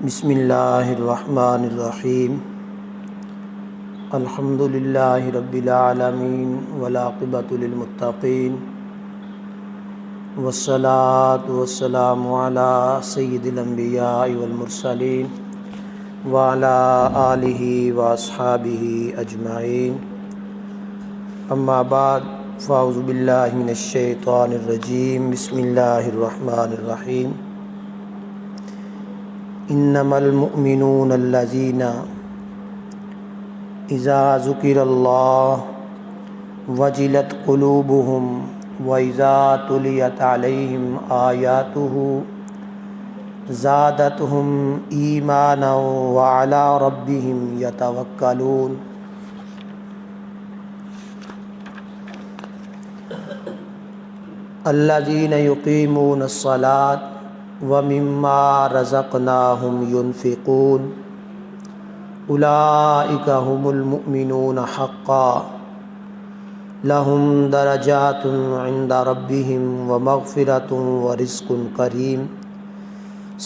بسم اللہ الرحمن الرحیم الحمد للہ رب العالمین والعاقبۃ للمتقین والصلاۃ والسلام علی سید الانبیاء والمرسلین وعلی آلہ واصحابہ اجمعین اما بعد فاعوذ باللہ من الشیطان الرجیم بسم اللہ الرحمن الرحیم انما المؤمنون الذین اذا ذکر اللہ وجلت قلوبہم واذا تلیت علیہم آیاتہ زادتہم ایمانا وعلی ربہم یتوکلون۔ الذین یقیمون الصلاۃ وَمِمَّا رَزَقْنَاهُمْ يُنْفِقُونَ أُولَئِكَ هُمُ الْمُؤْمِنُونَ حَقًّا لَهُمْ دَرَجَاتٌ عِنْدَ رَبِّهِمْ وَمَغْفِرَةٌ وَرِزْقٌ كَرِيمٌ۔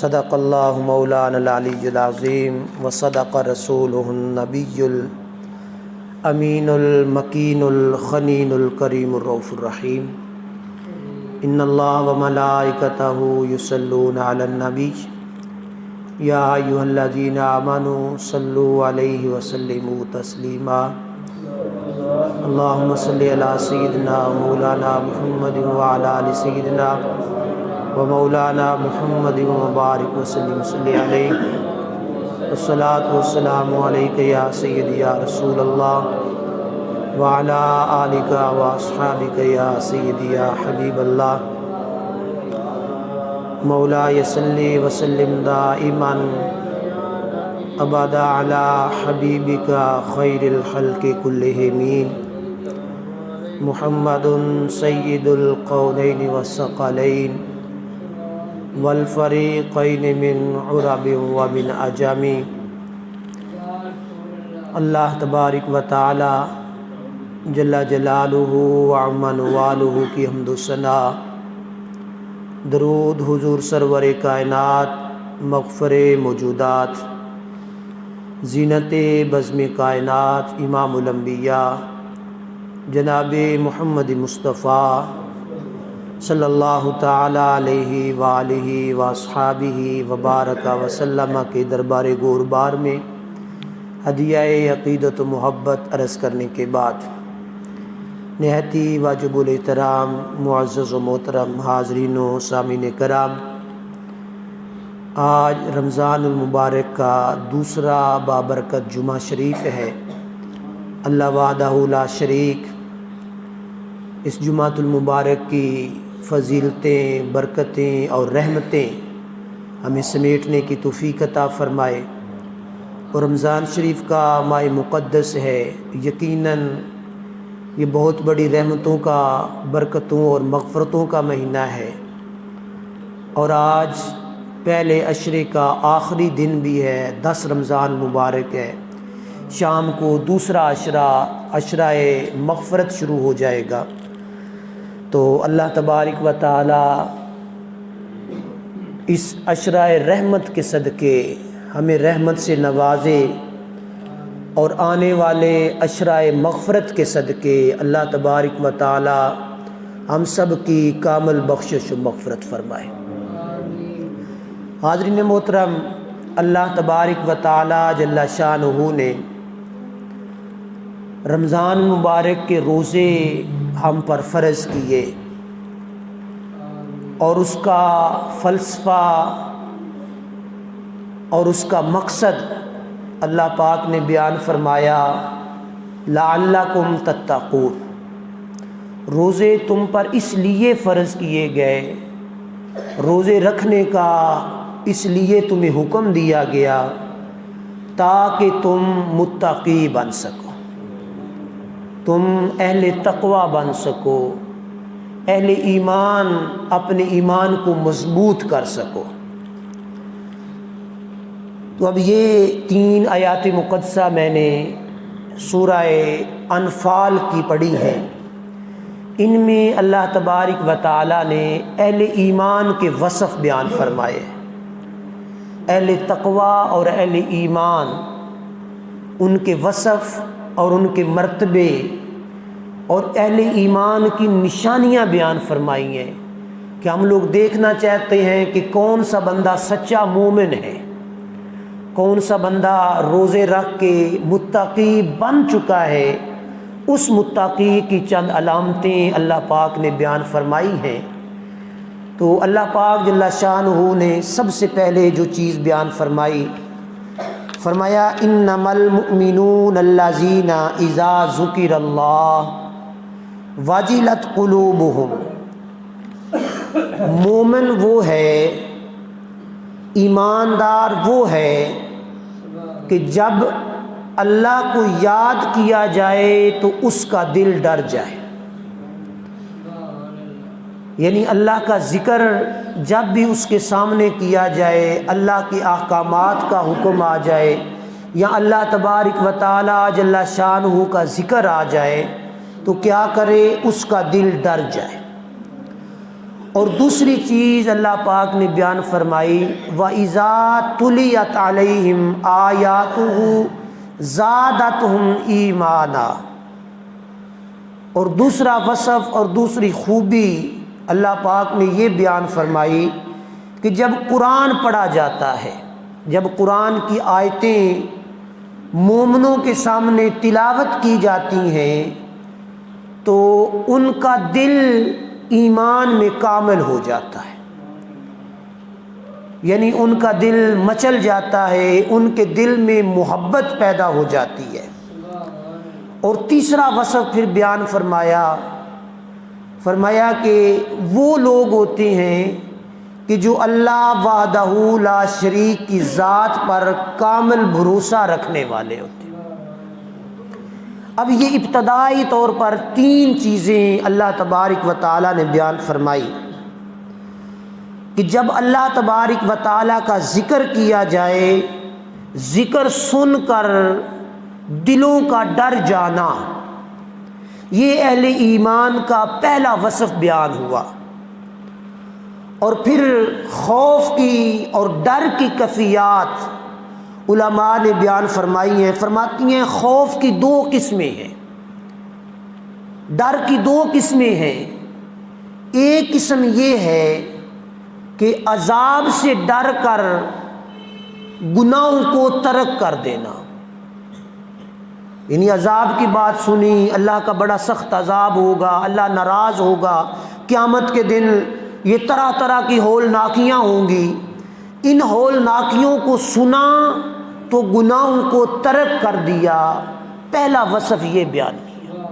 صدق اللہ مولانا العلی العظیم وصدق رسولہ النبی الامین المکین الخنین الکریم الرؤوف الرحیم۔ ان اللہ وملائکتہ یصلون علی النبی یا ایھا الذین آمنوا صلوا علیہ وسلموا تسلیما۔ اللہم صلی علی سیدنا مولانا محمد وعلی آل سیدنا ومولانا محمد وبارک وسلم صلی علیہ والصلاۃ والسلام علیک یا سیدی یا رسول اللہ وعلی آلک واصحابک یا سیدی یا حبیب اللہ۔ مولاي صلی وسلم دائما ابدا علی حبیبک خیر الخلق کلہم محمد سید القونین والثقلین والفریقین من عرب ومن عجم۔ اللہ تبارک و تعالی جل جلالہ وعم نوالہ کی حمد و ثنا، درود حضور سرور کائنات مغفر موجودات زینت بزم کائنات امام الانبیاء جناب محمد مصطفیٰ صلی اللہ تعالی علیہ وآلہ واصحابہ وبارک وسلم کے دربار گوربار میں ہدیہ عقیدت و محبت عرض کرنے کے بعد نہایتی واجب الاحترام معزز و محترم حاضرین و سامعین کرام، آج رمضان المبارک کا دوسرا بابرکت جمعہ شریف ہے۔ اللہ وحدہ لا شریک اس جمعہ المبارک کی فضیلتیں، برکتیں اور رحمتیں ہمیں سمیٹنے کی توفیق عطا فرمائے۔ اور رمضان شریف کا ماہ مقدس ہے، یقیناً یہ بہت بڑی رحمتوں کا، برکتوں اور مغفرتوں کا مہینہ ہے، اور آج پہلے عشرے کا آخری دن بھی ہے، 10 رمضان مبارک ہے۔ شام کو دوسرا عشرہ مغفرت شروع ہو جائے گا۔ تو اللہ تبارک و تعالی اس عشرہ رحمت کے صدقے ہمیں رحمت سے نوازے، اور آنے والے عشرہ مغفرت کے صدقے اللہ تبارک و تعالی ہم سب کی کامل بخشش و مغفرت فرمائے۔ حاضرین محترم، اللہ تبارک و تعالی جل شانہ نے رمضان مبارک کے روزے ہم پر فرض کیے، اور اس کا فلسفہ اور اس کا مقصد اللہ پاک نے بیان فرمایا، لعلکم تتقون۔ روزے تم پر اس لیے فرض کیے گئے، روزے رکھنے کا اس لیے تمہیں حکم دیا گیا تاکہ تم متقی بن سکو، تم اہل تقوی بن سکو، اہل ایمان اپنے ایمان کو مضبوط کر سکو۔ تو اب یہ 3 آیات مقدسہ میں نے سورہ انفال کی پڑھی ہیں، ان میں اللہ تبارک و تعالی نے اہل ایمان کے وصف بیان فرمائے، اہل تقوی اور اہل ایمان، ان کے وصف اور ان کے مرتبے اور اہل ایمان کی نشانیاں بیان فرمائی ہیں کہ ہم لوگ دیکھنا چاہتے ہیں کہ کون سا بندہ سچا مومن ہے، کون سا بندہ روزے رکھ کے متقی بن چکا ہے۔ اس متقی کی چند علامتیں اللہ پاک نے بیان فرمائی ہیں۔ تو اللہ پاک جل شانہ نے سب سے پہلے جو چیز بیان فرمائی، فرمایا انما المؤمنون الذین اذا ذکر اللہ وجلت قلوبہم۔ مومن وہ ہے، ایماندار وہ ہے کہ جب اللہ کو یاد کیا جائے تو اس کا دل ڈر جائے۔ یعنی اللہ کا ذکر جب بھی اس کے سامنے کیا جائے، اللہ کے احکامات کا حکم آ جائے یا اللہ تبارک و تعالی جل شانہ کا ذکر آ جائے تو کیا کرے؟ اس کا دل ڈر جائے۔ اور دوسری چیز اللہ پاک نے بیان فرمائی وَإِذَا تُلِيَتْ عَلَيْهِمْ آيَاتُهُ زَادَتْهُمْ ایمانا۔ اور دوسرا وصف اور دوسری خوبی اللہ پاک نے یہ بیان فرمائی کہ جب قرآن پڑھا جاتا ہے، جب قرآن کی آیتیں مومنوں کے سامنے تلاوت کی جاتی ہیں تو ان کا دل ایمان میں کامل ہو جاتا ہے، یعنی ان کا دل مچل جاتا ہے، ان کے دل میں محبت پیدا ہو جاتی ہے۔ اور تیسرا وصف پھر بیان فرمایا کہ وہ لوگ ہوتے ہیں کہ جو اللہ وحدہ لا شریک کی ذات پر کامل بھروسہ رکھنے والے ہوتے ہیں۔ اب یہ ابتدائی طور پر تین چیزیں اللہ تبارک و تعالیٰ نے بیان فرمائی کہ جب اللہ تبارک و تعالیٰ کا ذکر کیا جائے، ذکر سن کر دلوں کا ڈر جانا، یہ اہل ایمان کا پہلا وصف بیان ہوا۔ اور پھر خوف کی اور ڈر کی کیفیات علماء نے بیان فرمائی ہیں، فرماتی ہیں خوف کی دو قسمیں ہیں، ڈر کی دو قسمیں ہیں۔ ایک قسم یہ ہے کہ عذاب سے ڈر کر گناہوں کو ترک کر دینا، یعنی عذاب کی بات سنی، اللہ کا بڑا سخت عذاب ہوگا، اللہ ناراض ہوگا، قیامت کے دن یہ طرح طرح کی ہولناکیاں ہوں گی، ان ہولناکیوں کو سنا تو گناہوں کو ترک کر دیا، پہلا وصف یہ بیان کیا۔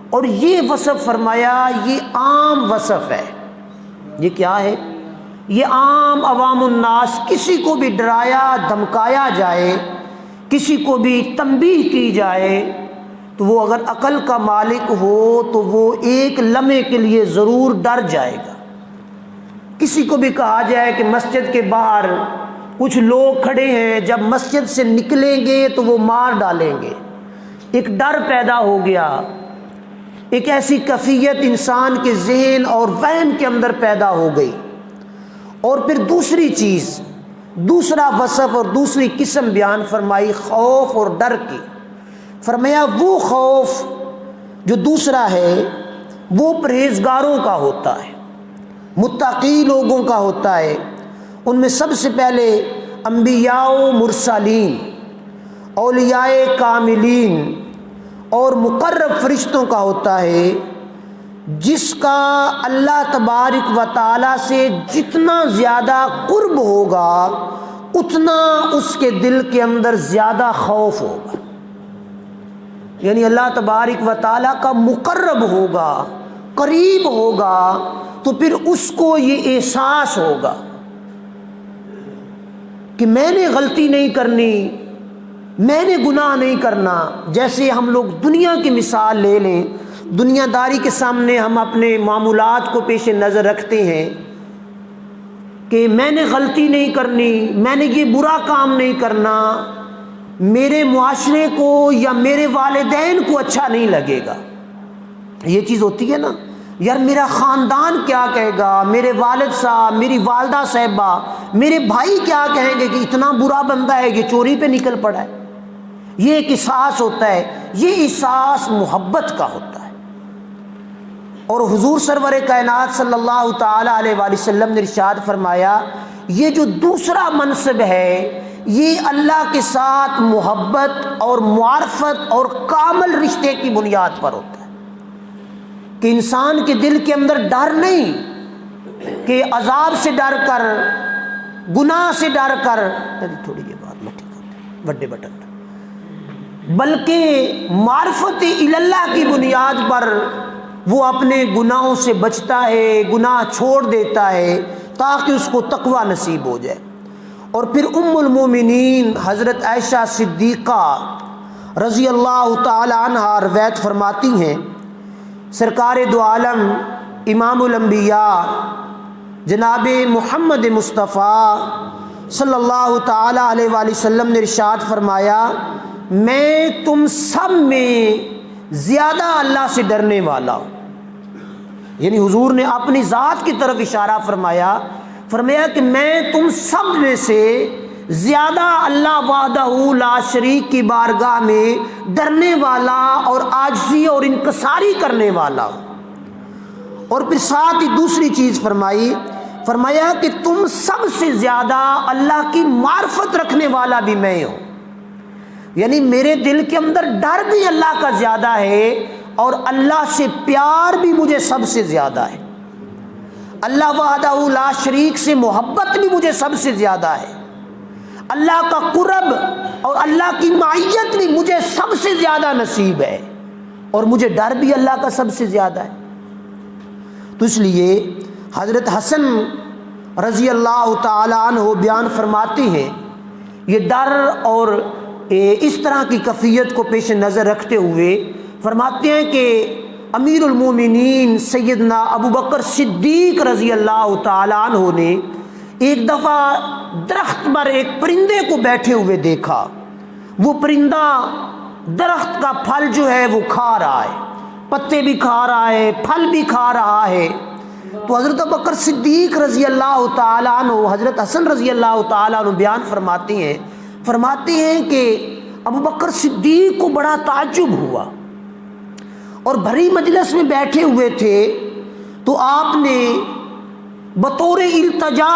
اور یہ وصف فرمایا یہ عام وصف ہے۔ یہ کیا ہے؟ یہ عام عوام الناس، کسی کو بھی ڈرایا دھمکایا جائے، کسی کو بھی تنبیہ کی جائے تو وہ اگر عقل کا مالک ہو تو وہ ایک لمحے کے لیے ضرور ڈر جائے گا۔ کسی کو بھی کہا جائے کہ مسجد کے باہر کچھ لوگ کھڑے ہیں، جب مسجد سے نکلیں گے تو وہ مار ڈالیں گے، ایک ڈر پیدا ہو گیا، ایک ایسی کیفیت انسان کے ذہن اور وہم کے اندر پیدا ہو گئی۔ اور پھر دوسری چیز، دوسرا وصف اور دوسری قسم بیان فرمائی خوف اور ڈر کی۔ فرمایا وہ خوف جو دوسرا ہے وہ پرہیزگاروں کا ہوتا ہے، متقی لوگوں کا ہوتا ہے۔ ان میں سب سے پہلے انبیاء و مرسلین، اولیاء کاملین اور مقرب فرشتوں کا ہوتا ہے، جس کا اللہ تبارک و تعالیٰ سے جتنا زیادہ قرب ہوگا اتنا اس کے دل کے اندر زیادہ خوف ہوگا، یعنی اللہ تبارک و تعالیٰ کا مقرب ہوگا، قریب ہوگا تو پھر اس کو یہ احساس ہوگا کہ میں نے غلطی نہیں کرنی، میں نے گناہ نہیں کرنا۔ جیسے ہم لوگ دنیا کی مثال لے لیں، دنیا داری کے سامنے ہم اپنے معمولات کو پیش نظر رکھتے ہیں کہ میں نے غلطی نہیں کرنی، میں نے یہ برا کام نہیں کرنا، میرے معاشرے کو یا میرے والدین کو اچھا نہیں لگے گا، یہ چیز ہوتی ہے نا۔ یار میرا خاندان کیا کہے گا، میرے والد صاحب، میری والدہ صاحبہ، میرے بھائی کیا کہیں گے کہ اتنا برا بندہ ہے، یہ چوری پہ نکل پڑا ہے۔ یہ ایک احساس ہوتا ہے، یہ احساس محبت کا ہوتا ہے۔ اور حضور سرور کائنات صلی اللہ تعالی علیہ وآلہ وسلم نے ارشاد فرمایا، یہ جو دوسرا منصب ہے یہ اللہ کے ساتھ محبت اور معرفت اور کامل رشتے کی بنیاد پر ہوتا ہے، کہ انسان کے دل کے اندر ڈر نہیں کہ عذاب سے ڈر کر، گناہ سے ڈر کر، تھوڑی یہ بات میں ٹھیک ہوتی ہے بڑے بٹن، بلکہ معرفت اللہ کی بنیاد پر وہ اپنے گناہوں سے بچتا ہے، گناہ چھوڑ دیتا ہے تاکہ اس کو تقوی نصیب ہو جائے۔ اور پھر ام المومنین حضرت عائشہ صدیقہ رضی اللہ تعالی عنہ روایت فرماتی ہیں، سرکار دو عالم امام الانبیاء جناب محمد مصطفیٰ صلی اللہ تعالی علیہ وآلہ وسلم نے ارشاد فرمایا، میں تم سب میں زیادہ اللہ سے ڈرنے والا ہوں۔ یعنی حضور نے اپنی ذات کی طرف اشارہ فرمایا کہ میں تم سب میں سے زیادہ اللہ وحدہ لا شریک کی بارگاہ میں ڈرنے والا اور عاجزی اور انکساری کرنے والا ہوں۔ اور پھر ساتھ ہی دوسری چیز فرمایا کہ تم سب سے زیادہ اللہ کی معرفت رکھنے والا بھی میں ہوں، یعنی میرے دل کے اندر ڈر بھی اللہ کا زیادہ ہے اور اللہ سے پیار بھی مجھے سب سے زیادہ ہے، اللہ وحدہ لا شریک سے محبت بھی مجھے سب سے زیادہ ہے، اللہ کا قرب اور اللہ کی معیت بھی مجھے سب سے زیادہ نصیب ہے، اور مجھے ڈر بھی اللہ کا سب سے زیادہ ہے۔ تو اس لیے حضرت حسن رضی اللہ تعالی عنہ بیان فرماتے ہیں، یہ ڈر اور اس طرح کی کیفیت کو پیش نظر رکھتے ہوئے فرماتے ہیں کہ امیر المومنین سیدنا ابو بکر صدیق رضی اللہ تعالی عنہ نے ایک دفعہ درخت پر ایک پرندے کو بیٹھے ہوئے دیکھا، وہ پرندہ درخت کا پھل جو ہے وہ کھا رہا ہے، پتے بھی کھا رہا ہے، پھل بھی کھا رہا ہے۔ تو حضرت ابو بکر صدیق رضی اللہ تعالی عنہ حضرت حسن رضی اللہ تعالی عنہ بیان فرماتے ہیں کہ ابو بکر صدیق کو بڑا تعجب ہوا، اور بھری مجلس میں بیٹھے ہوئے تھے تو آپ نے بطور التجا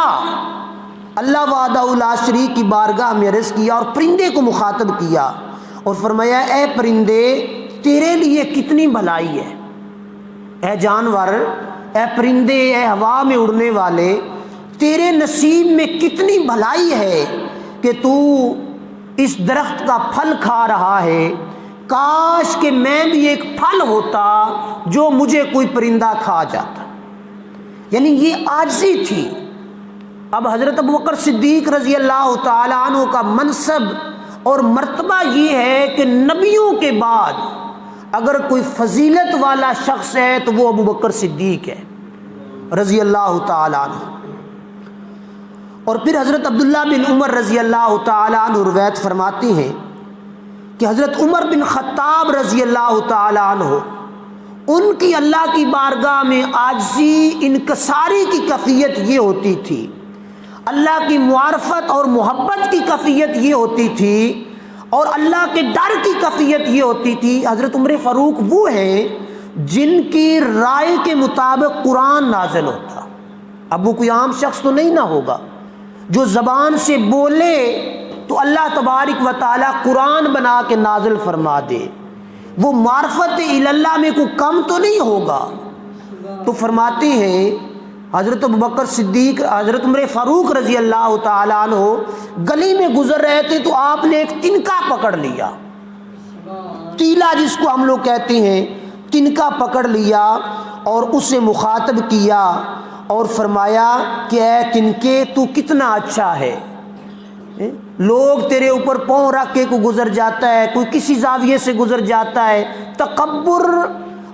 اللہ وحدہ لا شریک کی بارگاہ میں عرض کیا اور پرندے کو مخاطب کیا اور فرمایا، اے پرندے تیرے لیے کتنی بھلائی ہے، اے جانور، اے پرندے، اے ہوا میں اڑنے والے، تیرے نصیب میں کتنی بھلائی ہے کہ تو اس درخت کا پھل کھا رہا ہے، کاش کہ میں بھی ایک پھل ہوتا جو مجھے کوئی پرندہ کھا جاتا۔ یعنی یہ عاجزی تھی۔ اب حضرت ابو بکر صدیق رضی اللہ تعالی عنہ کا منصب اور مرتبہ یہ ہے کہ نبیوں کے بعد اگر کوئی فضیلت والا شخص ہے تو وہ ابو بکر صدیق ہے رضی اللہ تعالی عنہ۔ اور پھر حضرت عبداللہ بن عمر رضی اللہ تعالی عنہ روایت فرماتے ہیں کہ حضرت عمر بن خطاب رضی اللہ تعالی عنہ، ان کی اللہ کی بارگاہ میں عاجزی انکساری کی کیفیت یہ ہوتی تھی، اللہ کی معرفت اور محبت کی کیفیت یہ ہوتی تھی، اور اللہ کے ڈر کی کیفیت یہ ہوتی تھی۔ حضرت عمر فاروق وہ ہیں جن کی رائے کے مطابق قرآن نازل ہوتا۔ اب وہ کوئی عام شخص تو نہیں نہ ہوگا جو زبان سے بولے تو اللہ تبارک و تعالی قرآن بنا کے نازل فرما دے، وہ معرفت اللہ میں کوئی کم تو نہیں ہوگا۔ تو فرماتے ہیں حضرت ابوبکر صدیق، حضرت عمر فاروق رضی اللہ تعالیٰ عنہ گلی میں گزر رہے تھے تو آپ نے ایک تنکا پکڑ لیا، تیلا جس کو ہم لوگ کہتے ہیں، تنکا پکڑ لیا اور اسے مخاطب کیا اور فرمایا کہ اے تنکے تو کتنا اچھا ہے، لوگ تیرے اوپر پاؤں رکھ کے کوئی گزر جاتا ہے، کوئی کسی زاویے سے گزر جاتا ہے، تکبر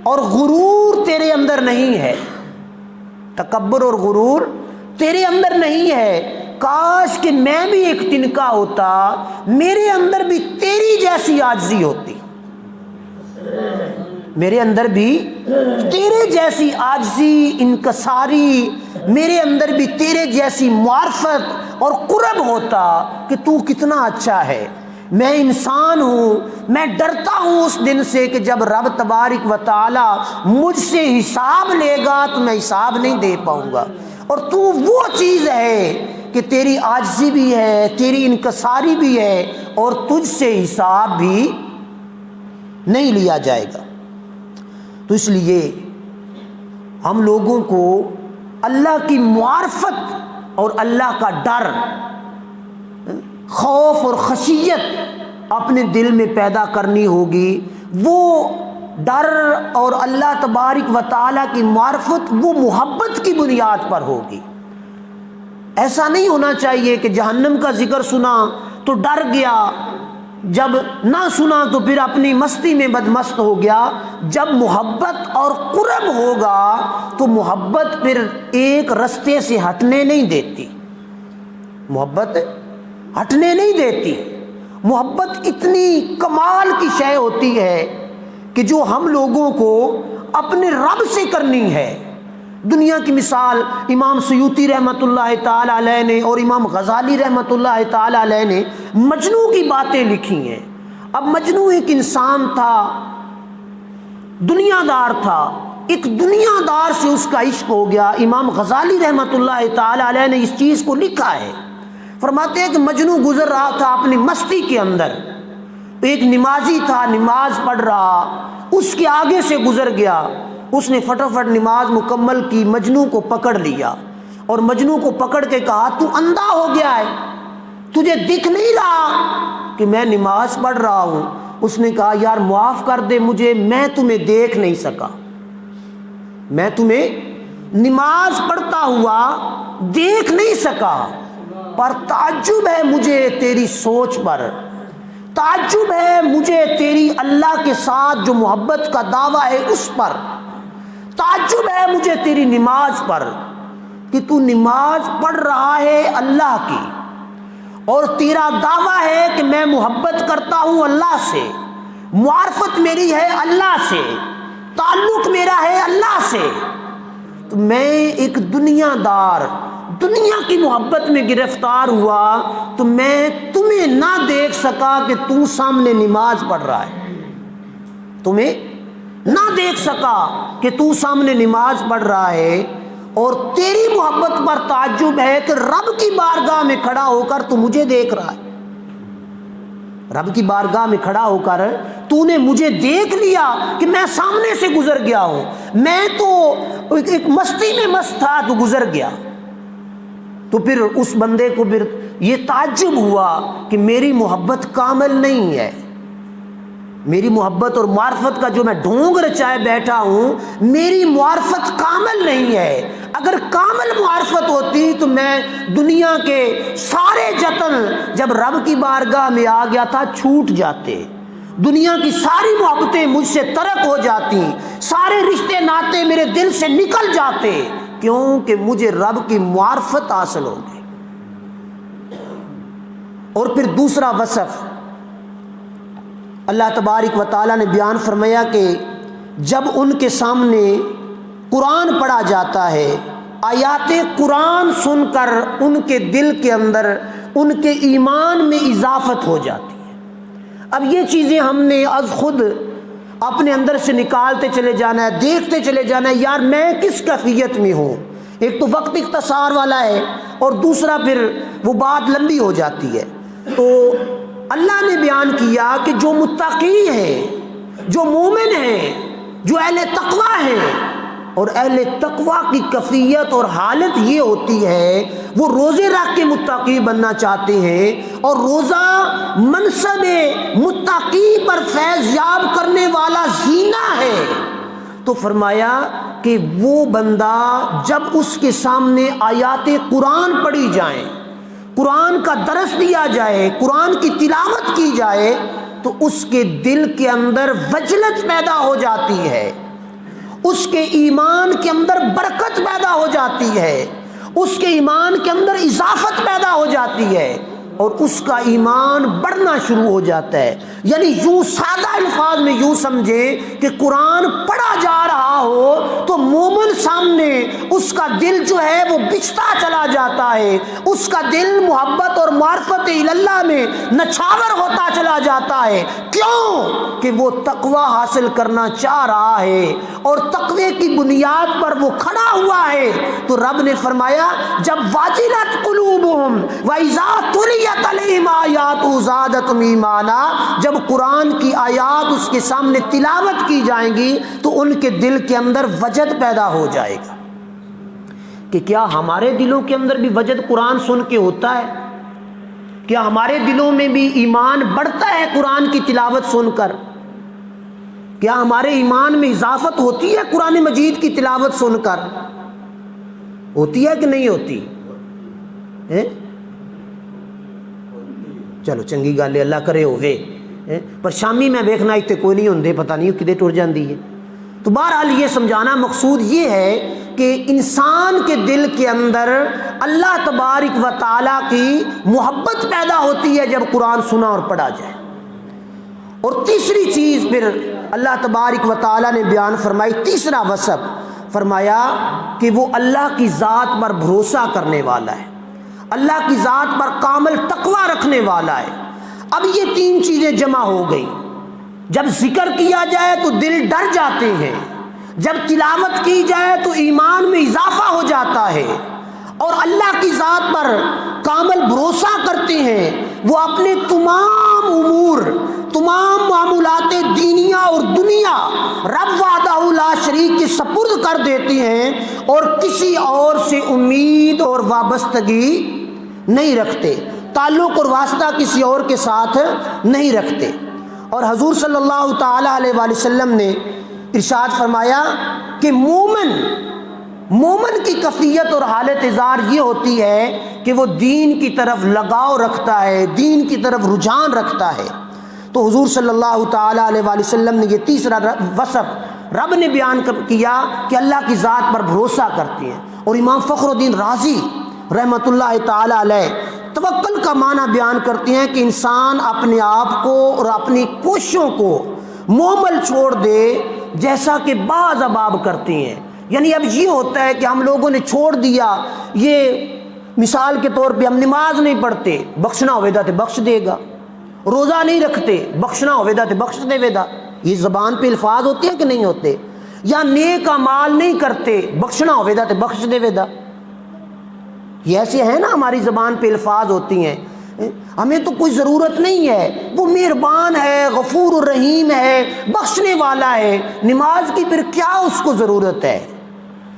اور غرور تیرے اندر نہیں ہے، تکبر اور غرور تیرے اندر نہیں ہے، کاش کہ میں بھی ایک تنکا ہوتا، میرے اندر بھی تیری جیسی عاجزی ہوتی۔ میرے اندر بھی تیرے جیسی عاجزی، انکساری، میرے اندر بھی تیرے جیسی معرفت اور قرب ہوتا کہ تو کتنا اچھا ہے۔ میں انسان ہوں، میں ڈرتا ہوں اس دن سے کہ جب رب تبارک و تعالی مجھ سے حساب لے گا تو میں حساب نہیں دے پاؤں گا، اور تو وہ چیز ہے کہ تیری عاجزی بھی ہے، تیری انکساری بھی ہے، اور تجھ سے حساب بھی نہیں لیا جائے گا۔ تو اس لیے ہم لوگوں کو اللہ کی معرفت اور اللہ کا ڈر، خوف اور خشیت اپنے دل میں پیدا کرنی ہوگی۔ وہ ڈر اور اللہ تبارک و تعالیٰ کی معرفت وہ محبت کی بنیاد پر ہوگی۔ ایسا نہیں ہونا چاہیے کہ جہنم کا ذکر سنا تو ڈر گیا، جب نہ سنا تو پھر اپنی مستی میں بدمست ہو گیا۔ جب محبت اور قرب ہوگا تو محبت پھر ایک رستے سے ہٹنے نہیں دیتی، محبت ہٹنے نہیں دیتی۔ محبت اتنی کمال کی شے ہوتی ہے کہ جو ہم لوگوں کو اپنے رب سے کرنی ہے۔ دنیا کی مثال امام سیوطی رحمۃ اللہ تعالی علیہ نے اور امام غزالی رحمۃ اللہ تعالی علیہ نے مجنوں کی باتیں لکھی ہیں۔ اب مجنوں ایک انسان تھا، دنیا دار تھا، ایک دنیا دار سے اس کا عشق ہو گیا۔ امام غزالی رحمۃ اللہ تعالی علیہ نے اس چیز کو لکھا ہے، فرماتے ہیں کہ مجنوں گزر رہا تھا اپنی مستی کے اندر، ایک نمازی تھا، نماز پڑھ رہا، اس کے آگے سے گزر گیا، اس نے فٹافٹ نماز مکمل کی، مجنوں کو پکڑ لیا اور مجنوں کو پکڑ کے کہا تو اندھا ہو گیا ہے، تجھے دکھ نہیں رہا کہ میں نماز پڑھ رہا ہوں؟ اس نے کہا یار معاف کر دے مجھے، میں تمہیں دیکھ نہیں سکا، میں تمہیں نماز پڑھتا ہوا دیکھ نہیں سکا، پر تعجب ہے مجھے تیری سوچ پر، تعجب ہے مجھے تیری اللہ کے ساتھ جو محبت کا دعویٰ ہے اس پر، تعجب ہے مجھے تیری نماز پر کہ تو نماز پڑھ رہا ہے اللہ کی، اور تیرا دعویٰ ہے کہ میں محبت کرتا ہوں اللہ سے، معرفت میری ہے اللہ سے، تعلق میرا ہے اللہ سے، تو میں ایک دنیا دار دنیا کی محبت میں گرفتار ہوا تو میں تمہیں نہ دیکھ سکا کہ تو سامنے نماز پڑھ رہا ہے، تمہیں نہ دیکھ سکا کہ تو سامنے نماز پڑھ رہا ہے، اور تیری محبت پر تعجب ہے کہ رب کی بارگاہ میں کھڑا ہو کر تو مجھے دیکھ رہا ہے، رب کی بارگاہ میں کھڑا ہو کر تو نے مجھے دیکھ لیا کہ میں سامنے سے گزر گیا ہوں، میں تو ایک مستی میں مست تھا تو گزر گیا۔ تو پھر اس بندے کو پھر یہ تعجب ہوا کہ میری محبت کامل نہیں ہے، میری محبت اور معرفت کا جو میں ڈھونگ رچائے بیٹھا ہوں، میری معرفت کامل نہیں ہے۔ اگر کامل معرفت ہوتی تو میں دنیا کے سارے جتن جب رب کی بارگاہ میں آ گیا تھا چھوٹ جاتے، دنیا کی ساری محبتیں مجھ سے ترک ہو جاتی، سارے رشتے ناطے میرے دل سے نکل جاتے، کیونکہ مجھے رب کی معرفت حاصل ہو گئی۔ اور پھر دوسرا وصف اللہ تبارک و تعالیٰ نے بیان فرمایا کہ جب ان کے سامنے قرآن پڑھا جاتا ہے، آیات قرآن سن کر ان کے دل کے اندر ان کے ایمان میں اضافت ہو جاتی ہے۔ اب یہ چیزیں ہم نے از خود اپنے اندر سے نکالتے چلے جانا ہے، دیکھتے چلے جانا ہے، یار میں کس کیفیت میں ہوں۔ ایک تو وقت اختصار والا ہے، اور دوسرا پھر وہ بات لمبی ہو جاتی ہے۔ تو اللہ نے بیان کیا کہ جو متقی ہیں، جو مومن ہیں، جو اہل تقویٰ ہیں، اور اہل تقویٰ کی کیفیت اور حالت یہ ہوتی ہے وہ روزے رکھ کے متقی بننا چاہتے ہیں، اور روزہ منصب متقی پر فیض یاب کرنے والا زینہ ہے۔ تو فرمایا کہ وہ بندہ جب اس کے سامنے آیات قرآن پڑھی جائیں، قرآن کا درس دیا جائے، قرآن کی تلاوت کی جائے، تو اس کے دل کے اندر وجلت پیدا ہو جاتی ہے، اس کے ایمان کے اندر برکت پیدا ہو جاتی ہے، اس کے ایمان کے اندر اضافت پیدا ہو جاتی ہے۔ اور اس کا ایمان بڑھنا شروع ہو جاتا ہے. یعنی یوں سادہ الفاظ میں یوں سمجھے کہ قرآن پڑھا جا رہا ہو تو مومن سامنے اس کا دل جو ہے وہ بچھتا چلا جاتا ہے، اس کا دل محبت اور معرفت اللہ میں نچھاور ہوتا چلا جاتا ہے. کیوں؟ کہ وہ تقوی حاصل کرنا چاہ رہا ہے اور تقوی کی بنیاد پر وہ کھڑا ہوا ہے. تو رب نے فرمایا جب واجلت قلوبہم وَإِذَا تُلِيَتْ عَلَيْهِمْ آیَاتُهُ زَادَتْهُمْ ایمانا، جب قرآن کی آیات اس کے سامنے تلاوت کی جائیں گی تو ان کے دل کے اندر وجد پیدا ہو جائے گا. کہ کیا ہمارے دلوں کے اندر بھی وجد قرآن سن کے ہوتا ہے؟ کیا ہمارے دلوں میں بھی ایمان بڑھتا ہے قرآن کی تلاوت سن کر؟ کیا ہمارے ایمان میں اضافت ہوتی ہے قرآن مجید کی تلاوت سن کر؟ ہوتی ہے کہ نہیں ہوتی؟ چلو چنگی گل ہے، اللہ کرے ہوئے. پر شامی میں ویکھنا اتنے کوئی نہیں ہوندے، پتہ نہیں کدے ٹر جاندی ہے. تو بہرحال یہ سمجھانا مقصود یہ ہے کہ انسان کے دل کے اندر اللہ تبارک و تعالیٰ کی محبت پیدا ہوتی ہے جب قرآن سنا اور پڑھا جائے. اور تیسری چیز پھر اللہ تبارک و تعالیٰ نے بیان فرمائی، تیسرا وصف فرمایا کہ وہ اللہ کی ذات پر بھروسہ کرنے والا ہے، اللہ کی ذات پر کامل تقوی رکھنے والا ہے. اب یہ تین چیزیں جمع ہو گئی. جب ذکر کیا جائے تو دل ڈر جاتے ہیں، جب تلاوت کی جائے تو ایمان میں اضافہ ہو جاتا ہے، اور اللہ کی ذات پر کامل بھروسہ کرتے ہیں. وہ اپنے تمام امور، تمام معاملات دینیا اور دنیا رب وحدہ لا شریک کے سپرد کر دیتے ہیں اور کسی اور سے امید اور وابستگی نہیں رکھتے، تعلق اور واسطہ کسی اور کے ساتھ نہیں رکھتے. اور حضور صلی اللہ تعالی علیہ وآلہ وسلم نے ارشاد فرمایا کہ مومن کی کیفیت اور حالت ظاہر یہ ہوتی ہے کہ وہ دین کی طرف لگاؤ رکھتا ہے، دین کی طرف رجحان رکھتا ہے. تو حضور صلی اللہ تعالی علیہ وآلہ وسلم نے یہ تیسرا وصف رب نے بیان کیا کہ اللہ کی ذات پر بھروسہ کرتے ہیں. اور امام فخر الدین رازی رحمۃ اللہ تعالی علیہ توکل کا معنی بیان کرتے ہیں کہ انسان اپنے آپ کو اور اپنی کوششوں کو محمل چھوڑ دے جیسا کہ بعض احباب کرتے ہیں. یعنی اب یہ ہوتا ہے کہ ہم لوگوں نے چھوڑ دیا، یہ مثال کے طور پہ ہم نماز نہیں پڑھتے، بخشنا ہوئے دا تے بخش دے گا. روزہ نہیں رکھتے، بخشنا ہوئے دا تے بخش دے وے دا. یہ زبان پہ الفاظ ہوتے ہیں کہ نہیں ہوتے؟ یا نیک اعمال نہیں کرتے، بخشنا ہوئے دا تے بخش دے وے دا. یہ ایسے ہیں نا، ہماری زبان پہ الفاظ ہوتی ہیں. ہمیں تو کوئی ضرورت نہیں ہے، وہ مہربان ہے، غفور الرحیم ہے، بخشنے والا ہے، نماز کی پھر کیا اس کو ضرورت ہے؟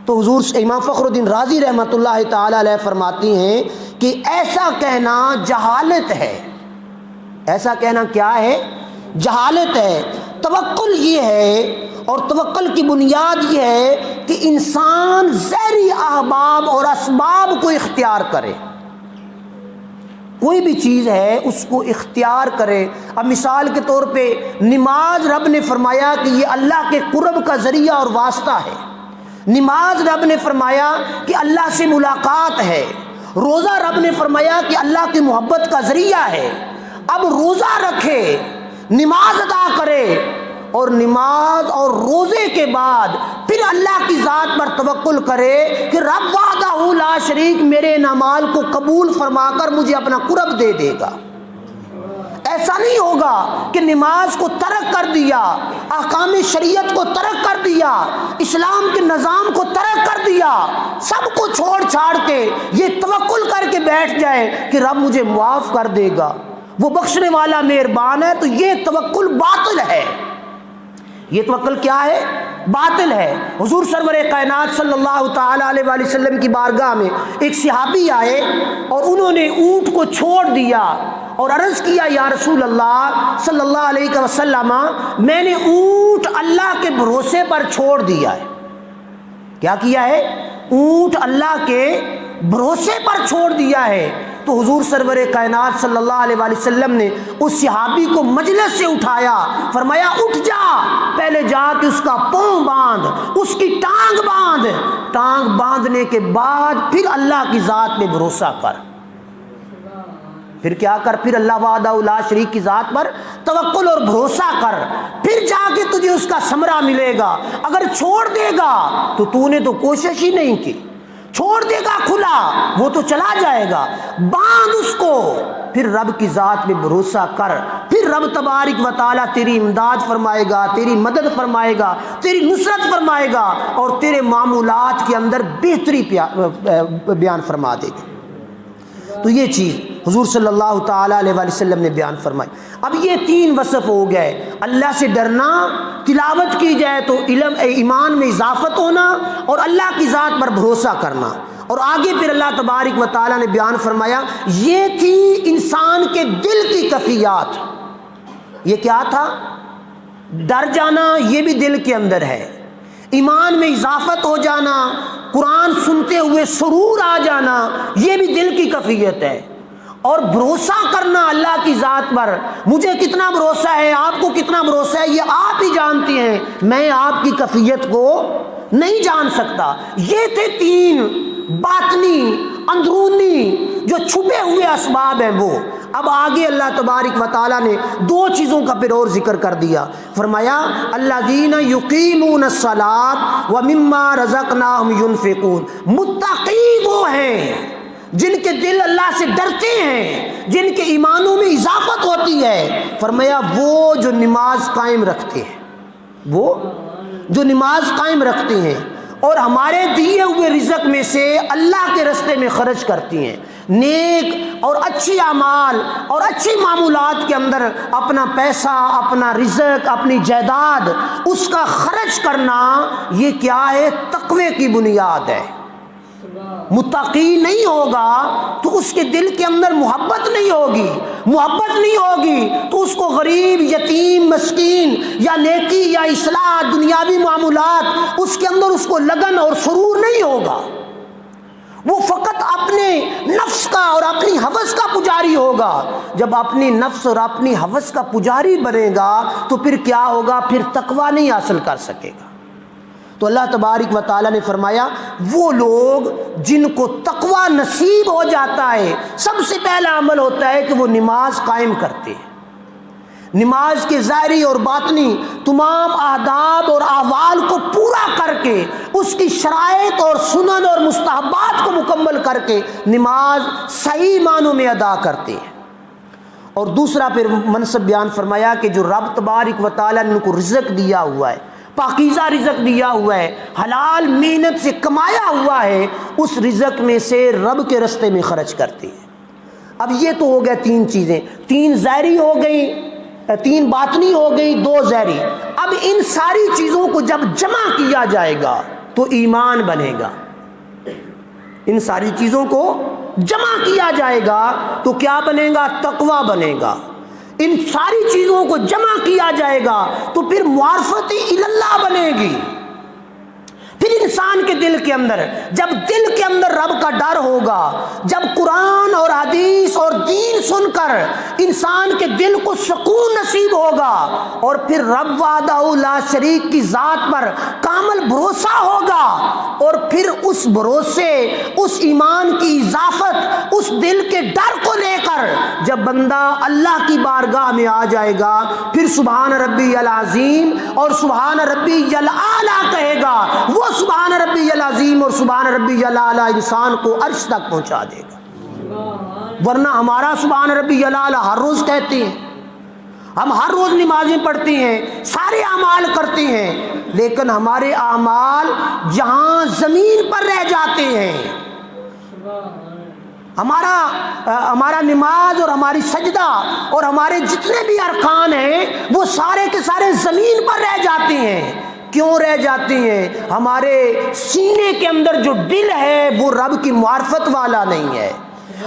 تو حضور امام فخر الدین رازی رحمۃ اللہ تعالی علیہ فرماتی ہیں کہ ایسا کہنا جہالت ہے. ایسا کہنا کیا ہے؟ جہالت ہے. توکل یہ ہے، اور توکل کی بنیاد یہ ہے کہ انسان ظاہری احباب اور اسباب کو اختیار کرے. کوئی بھی چیز ہے اس کو اختیار کرے. اب مثال کے طور پہ نماز رب نے فرمایا کہ یہ اللہ کے قرب کا ذریعہ اور واسطہ ہے. نماز رب نے فرمایا کہ اللہ سے ملاقات ہے. روزہ رب نے فرمایا کہ اللہ کی محبت کا ذریعہ ہے. اب روزہ رکھے، نماز ادا کرے، اور نماز اور روزے کے بعد پھر اللہ کی ذات پر توکل کرے کہ رب وحدہ لا شریک میرے اعمال کو قبول فرما کر مجھے اپنا قرب دے دے گا. ایسا نہیں ہوگا کہ نماز کو ترک کر دیا، احکام شریعت کو ترک کر دیا، اسلام کے نظام کو ترک کر دیا، سب کو چھوڑ چھاڑ کے یہ توکل کر کے بیٹھ جائے کہ رب مجھے معاف کر دے گا، وہ بخشنے والا مہربان ہے. تو یہ توکل باطل ہے. یہ توکل کیا ہے؟ باطل ہے. حضور سرور کائنات صلی اللہ تعالی علیہ وآلہ وسلم کی بارگاہ میں ایک صحابی آئے اور انہوں نے اونٹ کو چھوڑ دیا اور عرض کیا، یا رسول اللہ صلی اللہ علیہ وسلم، میں نے اونٹ اللہ کے بھروسے پر چھوڑ دیا ہے. کیا کیا ہے؟ اونٹ اللہ کے بھروسے پر چھوڑ دیا ہے. تو حضور سرور کائنات صلی اللہ علیہ وآلہ وسلم نے اس صحابی کو مجلس سے اٹھایا، فرمایا اٹھ جا، پہلے جا کے اس کا پاؤں باندھ، اس کی ٹانگ باندھ، ٹانگ باندھنے کے بعد پھر اللہ کی ذات پہ بھروسہ کر. پھر کیا کر، پھر اللہ وحدہ لا شریک کی ذات پر توکل اور بھروسہ کر، پھر جا کے تجھے اس کا ثمرہ ملے گا۔ اگر چھوڑ دے گا تو نے تو کوشش ہی نہیں کی، چھوڑ دے گا کھلا وہ تو چلا جائے گا، باندھ اس کو، پھر رب کی ذات پہ بھروسہ کر، پھر رب تبارک و تعالیٰ تیری امداد فرمائے گا، تیری مدد فرمائے گا، تیری نصرت فرمائے گا، اور تیرے معمولات کے اندر بہتری بیان فرما دے گا۔ تو یہ چیز حضور صلی اللہ تعالیٰ علیہ وآلہ وسلم نے بیان فرمائی۔ اب یہ تین وصف ہو گئے، اللہ سے ڈرنا، تلاوت کی جائے تو علم ایمان میں اضافت ہونا، اور اللہ کی ذات پر بھروسہ کرنا۔ اور آگے پھر اللہ تبارک و تعالیٰ نے بیان فرمایا یہ تھی انسان کے دل کی کیفیات۔ یہ کیا تھا؟ ڈر جانا، یہ بھی دل کے اندر ہے، ایمان میں اضافت ہو جانا، قرآن سنتے ہوئے سرور آ جانا، یہ بھی دل کی کیفیت ہے، اور بھروسہ کرنا اللہ کی ذات پر۔ مجھے کتنا بھروسہ ہے، آپ کو کتنا بھروسہ ہے، یہ آپ ہی جانتی ہیں، میں آپ کی کیفیت کو نہیں جان سکتا۔ یہ تھے تین باطنی اندرونی جو چھپے ہوئے اسباب ہیں وہ۔ اب آگے اللہ تبارک و تعالیٰ نے دو چیزوں کا پھر اور ذکر کر دیا، فرمایا الذین یقیمون الصلاۃ ومما رزقناہم ینفقون۔ متقی وہ ہیں جن کے دل اللہ سے ڈرتے ہیں، جن کے ایمانوں میں اضافت ہوتی ہے۔ فرمایا وہ جو نماز قائم رکھتے ہیں، وہ جو نماز قائم رکھتے ہیں اور ہمارے دیے ہوئے رزق میں سے اللہ کے راستے میں خرچ کرتی ہیں، نیک اور اچھی اعمال اور اچھی معمولات کے اندر اپنا پیسہ، اپنا رزق، اپنی جائیداد اس کا خرچ کرنا، یہ کیا ہے؟ تقوی کی بنیاد ہے۔ متقی نہیں ہوگا تو اس کے دل کے اندر محبت نہیں ہوگی، محبت نہیں ہوگی تو اس کو غریب، یتیم، مسکین یا نیکی یا اصلاح، دنیاوی معمولات اس کے اندر اس کو لگن اور سرور نہیں ہوگا۔ وہ فقط اپنے نفس کا اور اپنی ہوس کا پجاری ہوگا۔ جب اپنی نفس اور اپنی ہوس کا پجاری بنے گا تو پھر کیا ہوگا؟ پھر تقویٰ نہیں حاصل کر سکے گا۔ تو اللہ تبارک و تعالیٰ نے فرمایا وہ لوگ جن کو تقویٰ نصیب ہو جاتا ہے، سب سے پہلا عمل ہوتا ہے کہ وہ نماز قائم کرتے ہیں۔ نماز کے ظاہری اور باطنی تمام آداب اور احوال کو پورا کر کے، اس کی شرائط اور سنن اور مستحبات کو مکمل کر کے نماز صحیح معنوں میں ادا کرتے ہیں۔ اور دوسرا پھر منصب بیان فرمایا کہ جو رب تبارک و تعالیٰ نے ان کو رزق دیا ہوا ہے، پاکیزہ رزق دیا ہوا ہے، حلال محنت سے کمایا ہوا ہے، اس رزق میں سے رب کے راستے میں خرچ کرتے ہیں۔ اب یہ تو ہو گئے تین چیزیں، تین ظاہری ہو گئی، تین باطنی ہو گئی، دو ظاہری۔ اب ان ساری چیزوں کو جب جمع کیا جائے گا تو ایمان بنے گا۔ ان ساری چیزوں کو جمع کیا جائے گا تو کیا بنے گا؟ تقویٰ بنے گا۔ ان ساری چیزوں کو جمع کیا جائے گا تو پھر معرفت اللہ بنے گی۔ پھر انسان کے دل کے اندر، جب دل کے اندر رب کا ڈر ہوگا، جب قرآن اور حدیث اور دین سن کر انسان کے دل کو سکون نصیب ہوگا، اور پھر رب وحدہ لا شریک کی ذات پر کامل بھروسہ ہوگا، اور پھر اس بھروسے، اس ایمان کی اضافت، اس دل کے ڈر کو لے کر جب بندہ اللہ کی بارگاہ میں آ جائے گا، پھر سبحان ربی العظیم اور سبحان ربی الاعلیٰ کہے گا، وہ سبحان ربی العظیم اور سبحان ربی الاعلیٰ انسان کو عرش تک پہنچا دے گا۔ ورنہ ہمارا سبحان ربی الاعلیٰ ہر روز کہتے ہیں، ہم ہر روز نمازیں پڑھتی ہیں، سارے اعمال کرتے ہیں، لیکن ہمارے اعمال جہاں زمین پر رہ جاتے ہیں، ہمارا نماز اور ہماری سجدہ اور ہمارے جتنے بھی ارکان ہیں وہ سارے کے سارے زمین پر رہ جاتے ہیں۔ کیوں رہ جاتے ہیں؟ ہمارے سینے کے اندر جو دل ہے وہ رب کی معرفت والا نہیں ہے،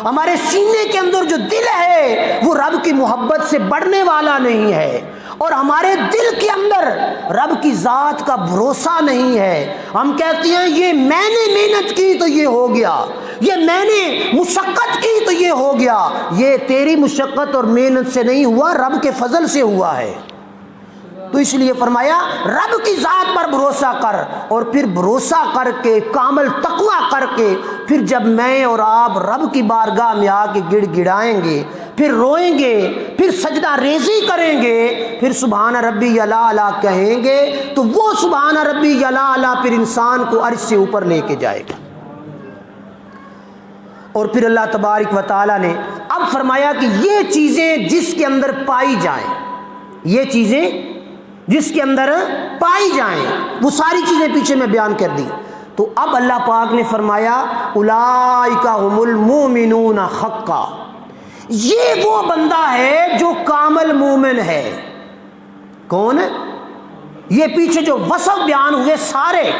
ہمارے سینے کے اندر جو دل ہے وہ رب کی محبت سے بڑھنے والا نہیں ہے، اور ہمارے دل کے اندر رب کی ذات کا بھروسہ نہیں ہے۔ ہم کہتے ہیں یہ میں نے محنت کی تو یہ ہو گیا، یہ میں نے مشقت کی تو یہ ہو گیا۔ یہ تیری مشقت اور محنت سے نہیں ہوا، رب کے فضل سے ہوا ہے۔ تو اس لیے فرمایا رب کی ذات پر بھروسہ کر، اور پھر بھروسہ کر کے کامل تقویٰ کر کے پھر جب میں اور آپ رب کی بارگاہ میں آ کے گڑ گڑائیں گے پھر روئیں گے، پھر سجدہ ریزی کریں گے، پھر سبحان ربی الاعلی کہیں گے، تو وہ سبحان ربی الاعلی پھر انسان کو عرش سے اوپر لے کے جائے گا۔ اور پھر اللہ تبارک و تعالیٰ نے اب فرمایا کہ یہ چیزیں جس کے اندر پائی جائیں، یہ چیزیں جس کے اندر پائی جائیں، وہ ساری چیزیں پیچھے میں بیان کر دی۔ تو اب اللہ پاک نے فرمایا اولئک هم المؤمنون حقا، یہ وہ بندہ ہے جو کامل مومن ہے۔ کون ہے؟ یہ پیچھے جو وصف بیان ہوئے سارے،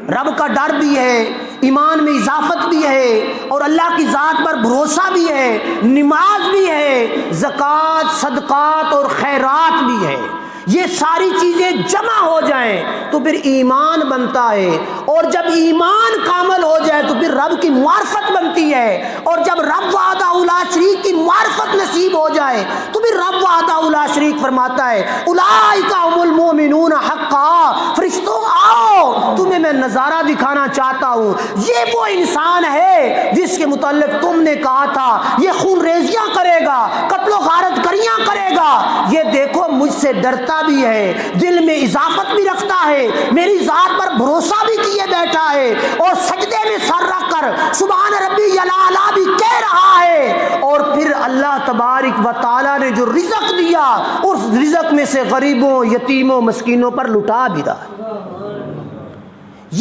رب کا ڈر بھی ہے، ایمان میں اضافت بھی ہے، اور اللہ کی ذات پر بھروسہ بھی ہے، نماز بھی ہے، زکوٰۃ، صدقات اور خیرات بھی ہے، یہ ساری چیزیں جمع ہو جائیں تو پھر ایمان بنتا ہے، اور جب ایمان کامل ہو جائے تو پھر رب کی معرفت بنتی ہے، اور جب رب وحدہ لا شریک کی معرفت نصیب ہو جائے تو پھر رب وحدہ لا شریک فرماتا ہے اولئک هم المؤمنون حقا، فرشتوں آؤ تمہیں میں نظارہ دکھانا چاہتا ہوں، یہ وہ انسان ہے جس کے متعلق تم نے کہا تھا یہ خون ریزیاں کرے گا، قتل و غارت کریاں کرے گا، یہ دیکھو مجھ سے ڈرتا بھی ہے، دل میں اضافت بھی رکھتا ہے، میری ذات پر بھروسہ بھی کیے بیٹھا ہے، اور سجدے میں سر رکھ کر سبحان ربی الاعلی بھی کہہ رہا ہے، اور پھر اللہ تبارک و تعالی نے جو رزق دیا اس رزق میں سے غریبوں، یتیموں، مسکینوں پر لٹا بھی رہا ہے۔